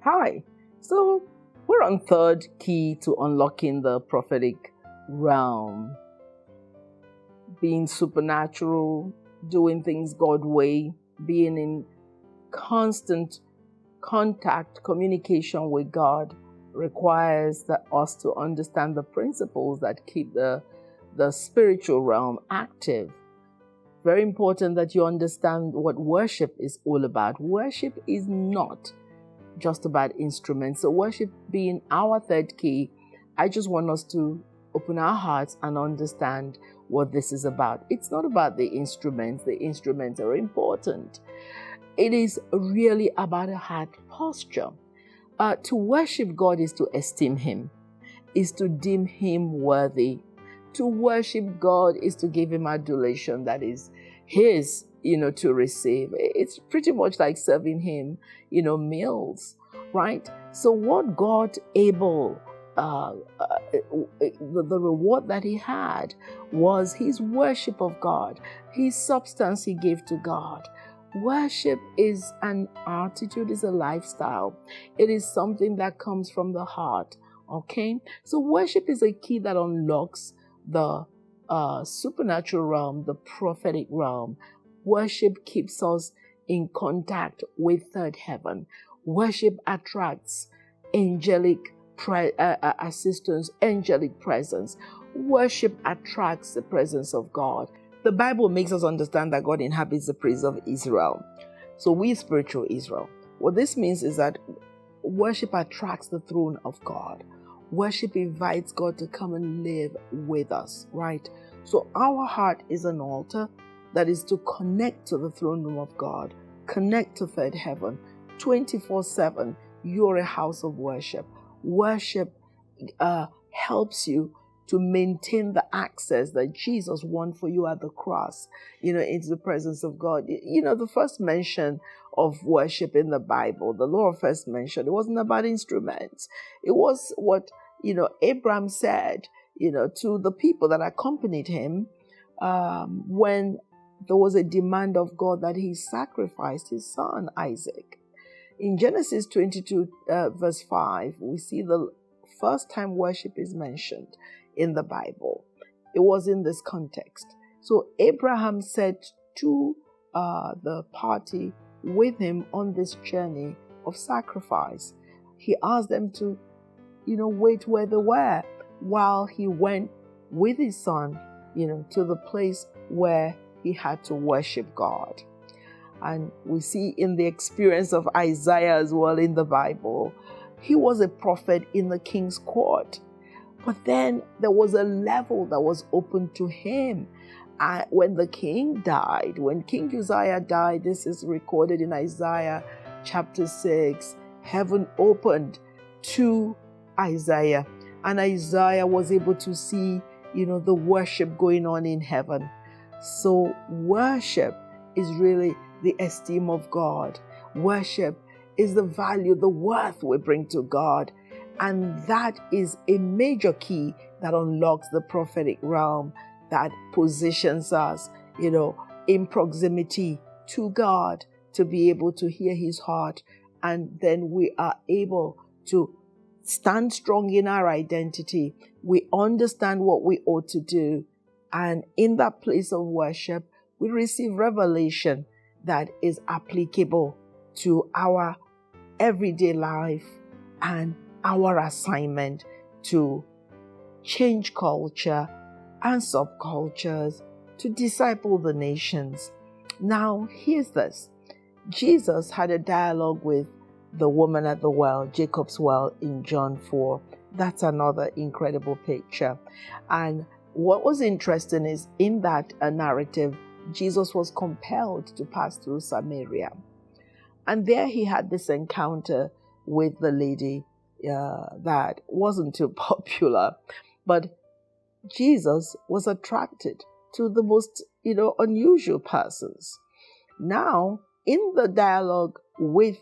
Hi. So we're on third key to unlocking the prophetic realm. Being supernatural, doing things God's way, being in constant contact, communication with God requires that us to understand the principles that keep the spiritual realm active. Very important that you understand what worship is all about. Worship is not just about instruments. So worship being our third key, I just want us to open our hearts and understand what this is about. It's not about the instruments. The instruments are important. It is really about a heart posture. To worship God is to esteem Him, is to deem Him worthy. To worship God is to give Him adulation that is His, to receive. It's pretty much like serving Him, meals, right? So what God able, the reward that He had was His worship of God, His substance He gave to God. Worship is an attitude, is a lifestyle. It is something that comes from the heart, okay? So worship is a key that unlocks the supernatural realm, the prophetic realm. Worship keeps us in contact with third heaven. Worship attracts angelic assistance, angelic presence. Worship attracts the presence of God. The Bible makes us understand that God inhabits the praise of Israel. So we spiritual Israel. What this means is that worship attracts the throne of God. Worship invites God to come and live with us, right? So our heart is an altar that is to connect to the throne room of God, connect to third heaven. 24/7, you're a house of worship. Worship helps you to maintain the access that Jesus won for you at the cross, into the presence of God. The first mention of worship in the Bible, the Lord first mentioned, it wasn't about instruments. It was what, Abraham said, to the people that accompanied him when there was a demand of God that he sacrificed his son, Isaac. In Genesis 22, verse 5, we see the first time worship is mentioned in the Bible. It was in this context. So Abraham said to the party with him on this journey of sacrifice, he asked them to, wait where they were while he went with his son, to the place where he had to worship God. And we see in the experience of Isaiah as well in the Bible, he was a prophet in the king's court. But then there was a level that was open to him. When the king died, when King Uzziah died, this is recorded in Isaiah chapter 6, heaven opened to Isaiah. And Isaiah was able to see, the worship going on in heaven. So worship is really the esteem of God. Worship is the value, the worth we bring to God. And that is a major key that unlocks the prophetic realm, that positions us, in proximity to God to be able to hear His heart. And then we are able to stand strong in our identity. We understand what we ought to do. And in that place of worship, we receive revelation that is applicable to our everyday life and our assignment to change culture and subcultures, to disciple the nations. Now, here's this. Jesus had a dialogue with the woman at the well, Jacob's well, in John 4. That's another incredible picture. And what was interesting is in that narrative, Jesus was compelled to pass through Samaria. And there he had this encounter with the lady that wasn't too popular. But Jesus was attracted to the most, unusual persons. Now, in the dialogue with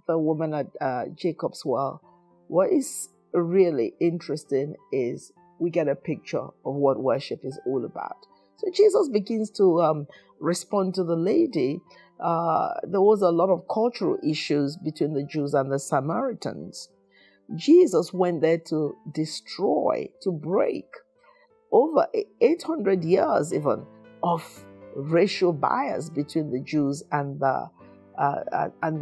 the woman at Jacob's well, what is really interesting is we get a picture of what worship is all about. So Jesus begins to respond to the lady there was a lot of cultural issues between the Jews and the Samaritans. Jesus went there to destroy, to break over 800 years even of racial bias between the Jews and the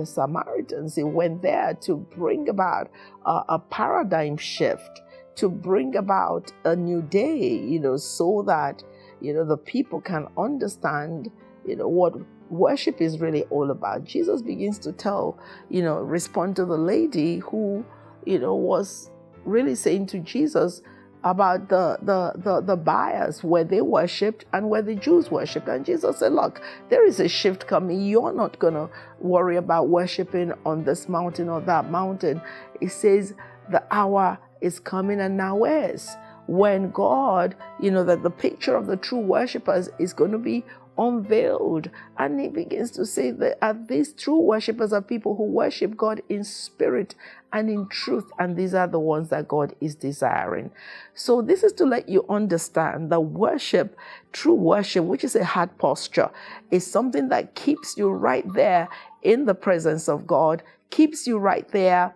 Samaritans. He went there to bring about a paradigm shift, to bring about a new day, so that, the people can understand, what worship is really all about. Jesus begins to respond to the lady who, was really saying to Jesus about the bias where they worshipped and where the Jews worshipped. And Jesus said, look, there is a shift coming. You're not going to worry about worshiping on this mountain or that mountain. It says the hour is coming and now is, when God, that the picture of the true worshipers is going to be unveiled. And he begins to say that these true worshipers are people who worship God in spirit and in truth, and these are the ones that God is desiring. So this is to let you understand that worship, true worship, which is a heart posture, is something that keeps you right there in the presence of God, keeps you right there,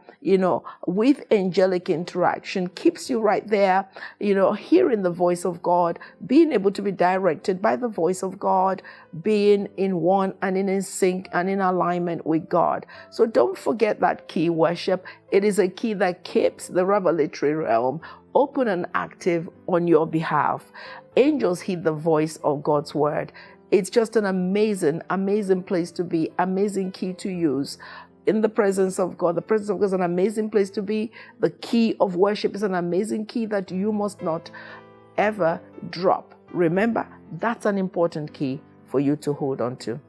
with angelic interaction, keeps you right there, hearing the voice of God, being able to be directed by the voice of God, being in one and in sync and in alignment with God. So don't forget that key, worship. It is a key that keeps the revelatory realm open and active on your behalf. Angels heed the voice of God's word. It's just an amazing, amazing place to be, amazing key to use. In the presence of God. The presence of God is an amazing place to be. The key of worship is an amazing key that you must not ever drop. Remember, that's an important key for you to hold on to.